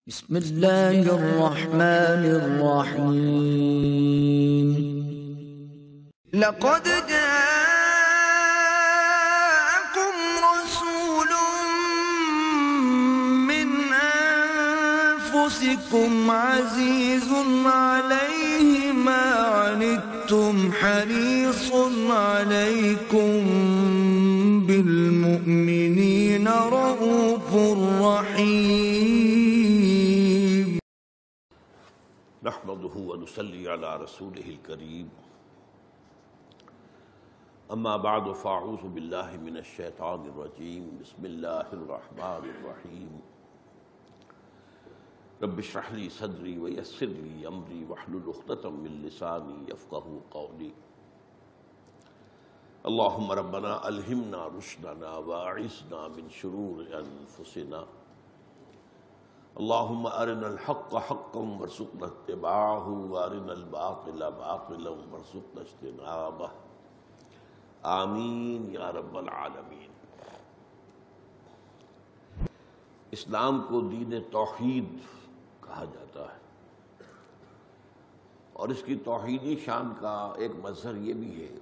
بسم اللہ الرحمن الرحیم لقد جاءكم رسول من أنفسكم عزيز عليه ما عنتم حريص عليكم بالمؤمنين رؤوف رحيم نحمده ونصلي على رسوله الكريم اما بعد فاعوذ بالله من الشيطان الرجيم بسم الله الرحمن الرحيم رب اشرح لي صدري ويسر لي امري واحلل عقدة من لساني يفقهوا قولي اللهم ربنا الهمنا رشدنا واعصمنا من شرور انفسنا اللهم ارنا الحق حقا وارزقنا اتباعه وارنا الباطل باطلا وارزقنا اجتنابه آمین یا رب العالمین۔ اسلام کو دین توحید کہا جاتا ہے، اور اس کی توحیدی شان کا ایک مظہر یہ بھی ہے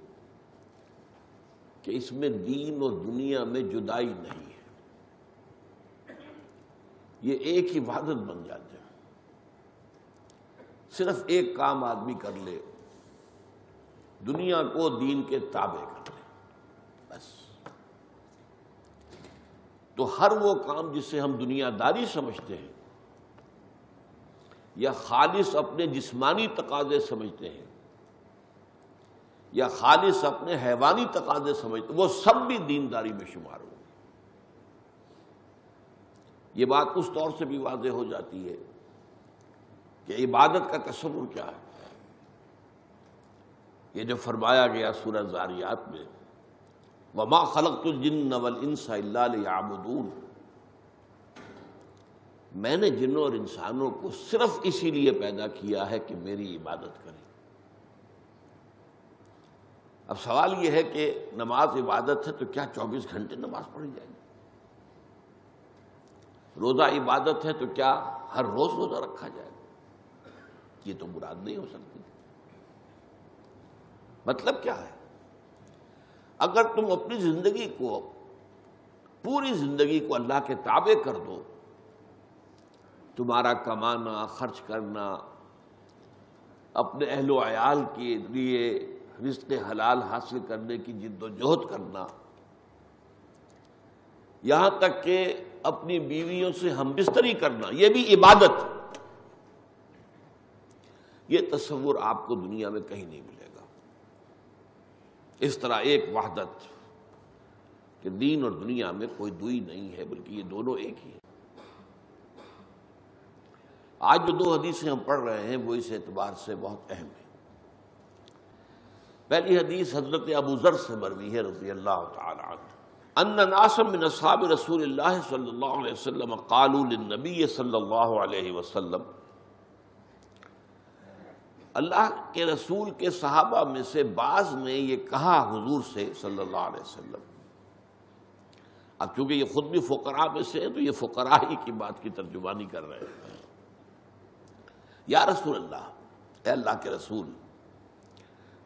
کہ اس میں دین اور دنیا میں جدائی نہیں ہے، یہ ایک ہی وحدت بن جاتے ہیں۔ صرف ایک کام آدمی کر لے، دنیا کو دین کے تابع کر لے، بس۔ تو ہر وہ کام جسے ہم دنیا داری سمجھتے ہیں یا خالص اپنے جسمانی تقاضے سمجھتے ہیں یا خالص اپنے حیوانی تقاضے سمجھتے ہیں، وہ سب بھی دینداری میں شمار ہو۔ یہ بات اس طور سے بھی واضح ہو جاتی ہے کہ عبادت کا تصور کیا ہے۔ یہ جو فرمایا گیا سورہ ذاریات میں وَمَا خَلَقْتُ الْجِنَّ وَالْإِنسَ إِلَّا لِيَعْبُدُونَ، میں نے جنوں اور انسانوں کو صرف اسی لیے پیدا کیا ہے کہ میری عبادت کریں۔ اب سوال یہ ہے کہ نماز عبادت ہے تو کیا 24 گھنٹے نماز پڑھی جائے گی؟ روزہ عبادت ہے تو کیا ہر روز روزہ رکھا جائے گا؟ یہ تو مراد نہیں ہو سکتی۔ مطلب کیا ہے؟ اگر تم اپنی زندگی کو، پوری زندگی کو اللہ کے تابع کر دو، تمہارا کمانا، خرچ کرنا، اپنے اہل و عیال کے لیے رزق حلال حاصل کرنے کی جد و جہد کرنا، یہاں تک کہ اپنی بیویوں سے ہم بستری کرنا، یہ بھی عبادت۔ یہ تصور آپ کو دنیا میں کہیں نہیں ملے گا۔ اس طرح ایک وحدت کہ دین اور دنیا میں کوئی دوئی نہیں ہے، بلکہ یہ دونوں ایک ہی ہیں۔ آج جو دو حدیثیں ہم پڑھ رہے ہیں وہ اس اعتبار سے بہت اہم ہیں۔ پہلی حدیث حضرت ابو ذر سے مروی ہے رضی اللہ تعالی عنہ ان ناسا من اصحاب رسول اللہ صلی اللہ علیہ وسلم قالوا للنبی صلی اللہ علیہ وسلم، اللہ کے رسول کے صحابہ میں سے بعض نے یہ کہا حضور سے صلی اللہ علیہ وسلم۔ اب چونکہ یہ خود بھی فقراء میں سے ہیں تو یہ فقراء ہی کی بات کی ترجمانی کر رہے ہیں۔ یا رسول اللہ، اے اللہ کے رسول،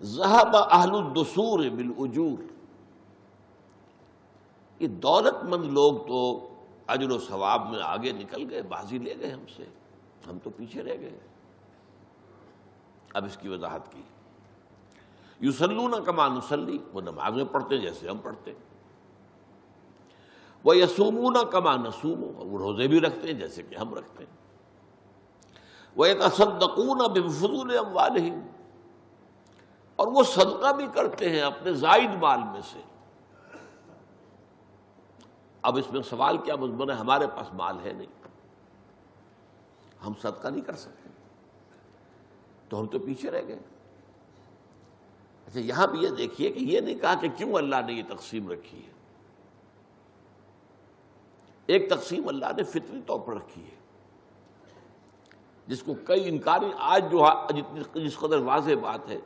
ذہب اہل الدثور بالاجور، یہ دولت مند لوگ تو اجر و ثواب میں آگے نکل گئے، بازی لے گئے ہم سے، ہم تو پیچھے رہ گئے۔ اب اس کی وضاحت کی، یصلون کما نصلی، وہ نمازیں پڑھتے جیسے ہم پڑھتے، ویصومون کما نصوم، وہ روزے بھی رکھتے ہیں جیسے کہ ہم رکھتے ہیں، ویتصدقون بفضول اموالہم، اور وہ صدقہ بھی کرتے ہیں اپنے زائد مال میں سے۔ اب اس میں سوال کیا مضمون ہے؟ ہمارے پاس مال ہے نہیں، ہم صدقہ نہیں کر سکتے، تو ہم تو پیچھے رہ گئے۔ اچھا، یہاں بھی یہ دیکھیے کہ یہ نہیں کہا کہ کیوں اللہ نے یہ تقسیم رکھی ہے۔ ایک تقسیم اللہ نے فطری طور پر رکھی ہے، جس کو کئی انکاری آج جو جس قدر واضح بات ہے،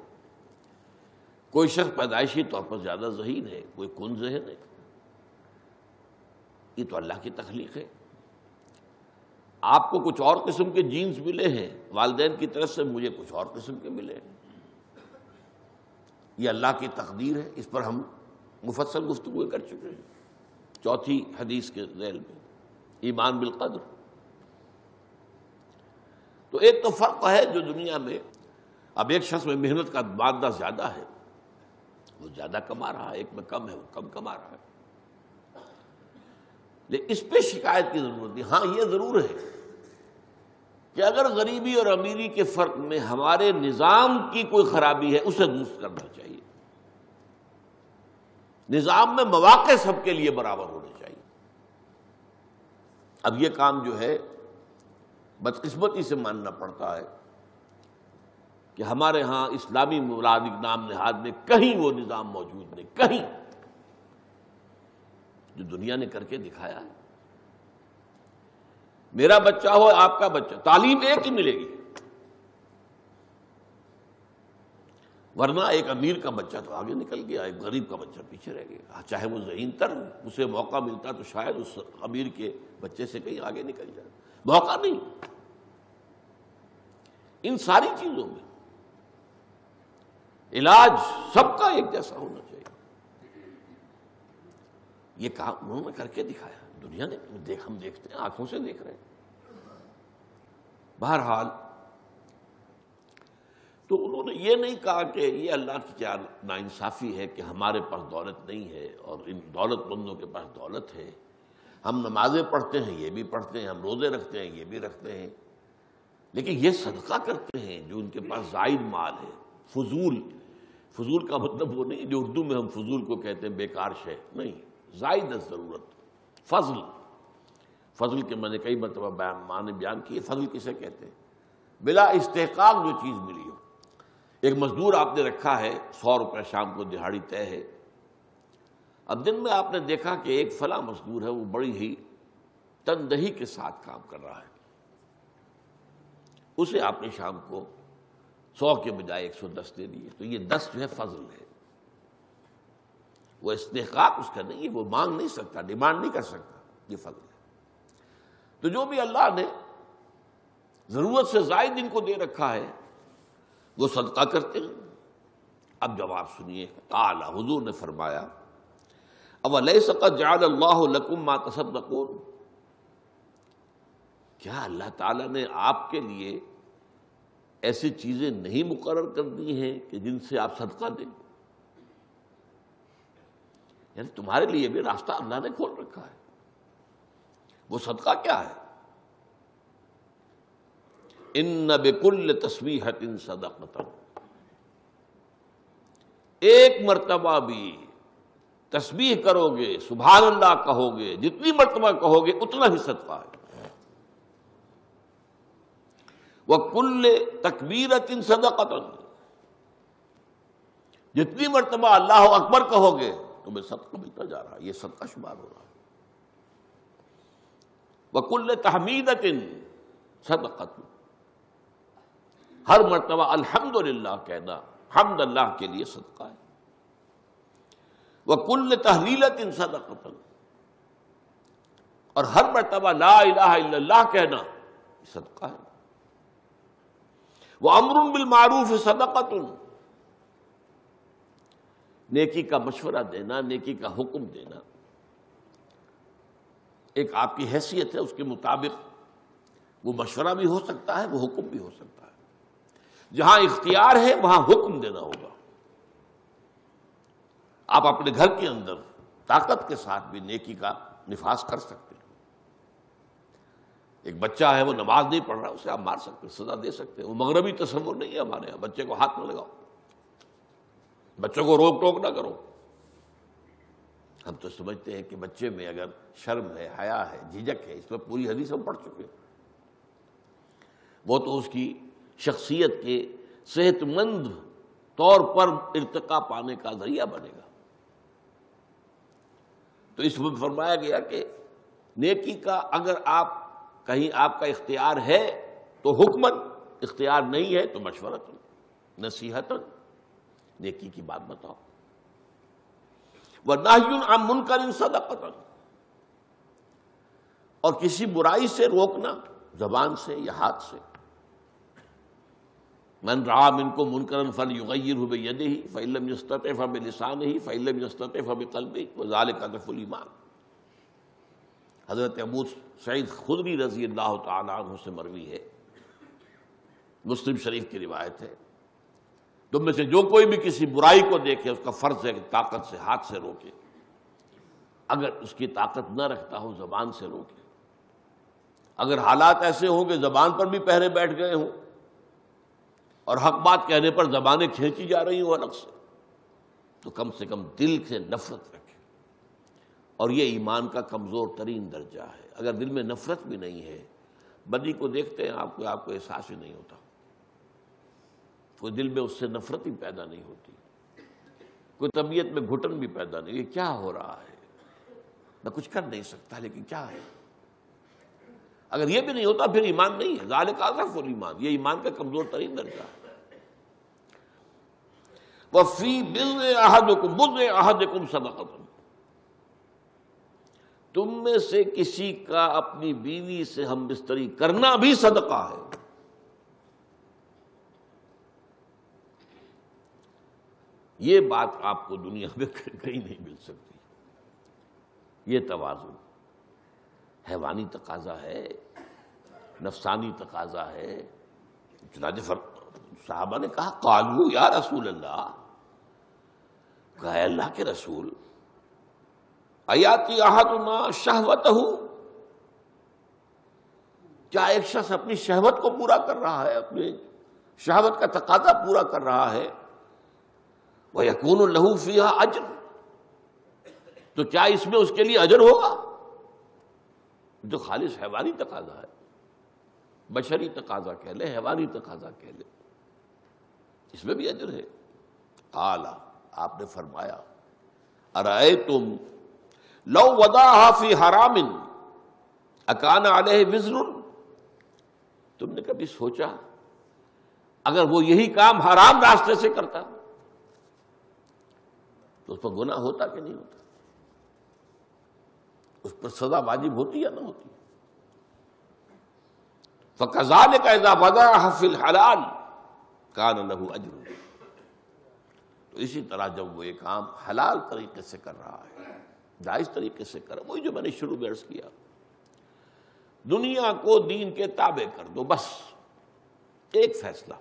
کوئی شخص پیدائشی طور پر زیادہ ذہین ہے، کوئی کن ذہن ہے، یہ تو اللہ کی تخلیق ہے۔ آپ کو کچھ اور قسم کے جینز ملے ہیں، والدین کی طرف سے مجھے کچھ اور قسم کے ملے ہیں، یہ اللہ کی تقدیر ہے، اس پر ہم مفصل گفتگو کر چکے ہیں چوتھی حدیث کے ذیل میں، ایمان بالقدر۔ تو ایک تو فرق ہے جو دنیا میں اب ایک شخص میں محنت کا مادہ زیادہ ہے، وہ زیادہ کما رہا ہے، ایک میں کم ہے، وہ کم کما رہا ہے، لیکن اس پہ شکایت کی ضرورت نہیں۔ ہاں یہ ضرور ہے کہ اگر غریبی اور امیری کے فرق میں ہمارے نظام کی کوئی خرابی ہے اسے درست کرنا چاہیے، نظام میں مواقع سب کے لیے برابر ہونے چاہیے۔ اب یہ کام جو ہے بدقسمتی سے ماننا پڑتا ہے کہ ہمارے ہاں اسلامی ممالک نام نہاد میں کہیں وہ نظام موجود نہیں، کہیں جو دنیا نے کر کے دکھایا ہے۔ میرا بچہ ہو آپ کا بچہ، تعلیم ایک ہی ملے گی، ورنہ ایک امیر کا بچہ تو آگے نکل گیا، ایک غریب کا بچہ پیچھے رہ گیا، چاہے وہ ذہین تر ہو، اسے موقع ملتا تو شاید اس امیر کے بچے سے کہیں آگے نکل جائے، موقع نہیں۔ ان ساری چیزوں میں علاج سب کا ایک جیسا ہونا چاہیے، یہ کام انہوں نے کر کے دکھایا، دنیا نے ہم دیکھتے ہیں، آنکھوں سے دیکھ رہے ہیں۔ بہرحال تو انہوں نے یہ نہیں کہا کہ یہ اللہ کی کیا ناانصافی ہے کہ ہمارے پاس دولت نہیں ہے اور ان دولت مندوں کے پاس دولت ہے، ہم نمازیں پڑھتے ہیں یہ بھی پڑھتے ہیں، ہم روزے رکھتے ہیں یہ بھی رکھتے ہیں، لیکن یہ صدقہ کرتے ہیں جو ان کے پاس زائد مال ہے، فضول کا مطلب وہ نہیں جو اردو میں ہم فضول کو کہتے ہیں بیکار شے، نہیں، زائد ضرورت، فضل کے میں نے کئی مرتبہ معنی بیان کیے، فضل کسے کہتے ہیں؟ بلا استحقاق جو چیز ملی ہو۔ ایک مزدور آپ نے رکھا ہے، 100 روپے شام کو دہاڑی طے ہے، اب دن میں آپ نے دیکھا کہ ایک فلاں مزدور ہے وہ بڑی ہی تندہی کے ساتھ کام کر رہا ہے، اسے آپ نے شام کو 100 کے بجائے 110 دے دیے، تو یہ 10 جو ہے فضل ہے، وہ استحقاق اس کا نہیں ہے، وہ مانگ نہیں سکتا، ڈیمانڈ نہیں کر سکتا، یہ فضل ہے۔ تو جو بھی اللہ نے ضرورت سے زائد ان کو دے رکھا ہے وہ صدقہ کرتے ہیں۔ اب جواب سنیے، قال حضور نے فرمایا اولیس قد جعل اللہ لکم ما تصدقون، کیا اللہ تعالیٰ نے آپ کے لیے ایسی چیزیں نہیں مقرر کر دی ہیں کہ جن سے آپ صدقہ دیں؟ یعنی تمہارے لیے بھی راستہ اللہ نے کھول رکھا ہے، وہ صدقہ کیا ہے؟ ان بکل تسبیحۃ صدقۃ، ایک مرتبہ بھی تسبیح کرو گے، سبحان اللہ کہو گے، جتنی مرتبہ کہو گے اتنا ہی صدقہ ہے۔ وکل تکبیرۃ صدقۃ، جتنی مرتبہ اللہ اکبر کہو گے تمہیں صدقہ ملتا جا رہا ہے، یہ صدقہ شمار ہو رہا ہے۔ وکل تحمیدۃ صدقۃ، ہر مرتبہ الحمدللہ کہنا حمد اللہ کے لیے صدقہ ہے۔ وکل تحلیلۃ صدقۃ، اور ہر مرتبہ لا الہ الا اللہ کہنا صدقہ ہے۔ وامر بالمعروف صدقۃ، نیکی کا مشورہ دینا، نیکی کا حکم دینا، ایک آپ کی حیثیت ہے، اس کے مطابق وہ مشورہ بھی ہو سکتا ہے، وہ حکم بھی ہو سکتا ہے۔ جہاں اختیار ہے وہاں حکم دینا ہوگا۔ آپ اپنے گھر کے اندر طاقت کے ساتھ بھی نیکی کا نفاذ کر سکتے ہیں۔ ایک بچہ ہے وہ نماز نہیں پڑھ رہا، اسے آپ مار سکتے ہیں، سزا دے سکتے ہیں، وہ مغربی تصور نہیں ہے ہمارے یہاں، بچے کو ہاتھ نہ لگاؤ، بچوں کو روک ٹوک نہ کرو۔ ہم تو سمجھتے ہیں کہ بچے میں اگر شرم ہے، حیا ہے، جھجک ہے، اس پر پوری حدیث ہم پڑھ چکے ہیں، وہ تو اس کی شخصیت کے صحت مند طور پر ارتقا پانے کا ذریعہ بنے گا۔ تو اس میں فرمایا گیا کہ نیکی کا اگر آپ کہیں آپ کا اختیار ہے تو حکمن، اختیار نہیں ہے تو مشورتن، نصیحتن، نیکی کی بات بتاؤ۔ وَنَهْيٌ عَن مُنْكَرٍ صَدَقَةً، اور کسی برائی سے روکنا زبان سے یا ہاتھ سے. من رعا منکم منکرا فلیغیرہ بیدہ فإن لم یستطع فبلسانہ فإن لم یستطع فبقلبہ وذلک اضعف الایمان. حضرت ابو سعید خدری رضی اللہ تعالی عنہ سے مروی ہے، مسلم شریف کی روایت ہے، تم میں سے جو کوئی بھی کسی برائی کو دیکھے اس کا فرض ہے کہ طاقت سے ہاتھ سے روکے، اگر اس کی طاقت نہ رکھتا ہو زبان سے روکے. اگر حالات ایسے ہوں کہ زبان پر بھی پہرے بیٹھ گئے ہوں اور حق بات کہنے پر زبانیں کھینچی جا رہی ہوں الگ سے کم دل سے نفرت رکھے. اور یہ ایمان کا کمزور ترین درجہ ہے. اگر دل میں نفرت بھی نہیں ہے، بدی کو دیکھتے ہیں آپ کو احساس ہی نہیں ہوتا، کوئی دل میں اس سے نفرت ہی پیدا نہیں ہوتی، کوئی طبیعت میں گھٹن بھی پیدا نہیں. یہ کیا ہو رہا ہے، میں کچھ کر نہیں سکتا لیکن کیا ہے. اگر یہ بھی نہیں ہوتا پھر ایمان نہیں ہے. ذالک اضعف الایمان، یہ ایمان کا کمزور ترین درجہ ہے. وفی بضع احدکم صدقۃ، تم میں سے کسی کا اپنی بیوی سے ہم بستری کرنا بھی صدقہ ہے. یہ بات آپ کو دنیا میں کہیں نہیں مل سکتی. یہ توازن حیوانی تقاضا ہے، نفسانی تقاضا ہے. چنانچہ صحابہ نے کہا قالوا یا رسول اللہ، کہا اے اللہ کے رسول، ایاتی احدنا شہوتہ، کیا ایک شخص اپنی شہوت کو پورا کر رہا ہے، اپنی شہوت کا تقاضا پورا کر رہا ہے، وَيَكُونُ لَهُ فِيهَا أَجْرٌ، تو کیا اس میں اس کے لیے اجر ہوگا؟ جو خالص حیوانی تقاضا ہے، بشری تقاضا کہہ لے، حیوانی تقاضا کہہ لے، اس میں بھی اجر ہے. قال، آپ نے فرمایا ارأیتم لو وضعها فی حرام اکان علیہ وزر، تم نے کبھی سوچا اگر وہ یہی کام حرام راستے سے کرتا تو اس پر گناہ ہوتا کہ نہیں ہوتا، اس پر سزا واجب ہوتی یا نہ ہوتی؟ فَكَذَلِكَ إِذَا وَضَعَهَا فِي الْحَلَالِ كَانَ لَهُ أَجْرٌ، تو اسی طرح جب وہ یہ کام حلال طریقے سے کر رہا ہے، جائز طریقے سے کر رہا ہے، وہی جو میں نے شروع میں عرض کیا، دنیا کو دین کے تابع کر دو، بس ایک فیصلہ.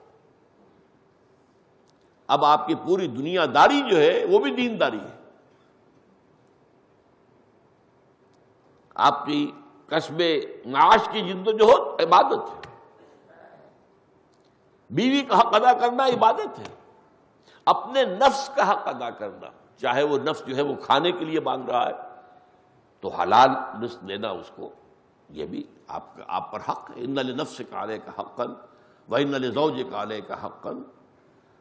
اب آپ کی پوری دنیا داری جو ہے وہ بھی دین داری ہے. آپ کی کسب معاش کی جدوجہد عبادت ہے، بیوی کا حق ادا کرنا عبادت ہے، اپنے نفس کا حق ادا کرنا، چاہے وہ نفس جو ہے وہ کھانے کے لیے مانگ رہا ہے تو حلال رزق دینا اس کو، یہ بھی آپ پر حق ہے. ان لنفسک علیک حقا وان لزوجک علیک حقا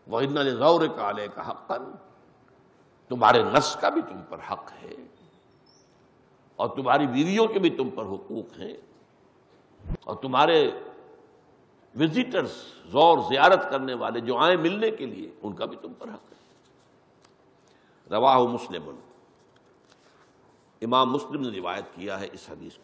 وان لزورک علیک حقا، تمہارے نفس کا بھی تم پر حق ہے اور تمہاری بیویوں کے بھی تم پر حقوق ہیں، اور تمہارے وزٹرز، زور زیارت کرنے والے جو آئیں ملنے کے لیے، ان کا بھی تم پر حق ہے. رواہ مسلم، امام مسلم نے روایت کیا ہے اس حدیث کو.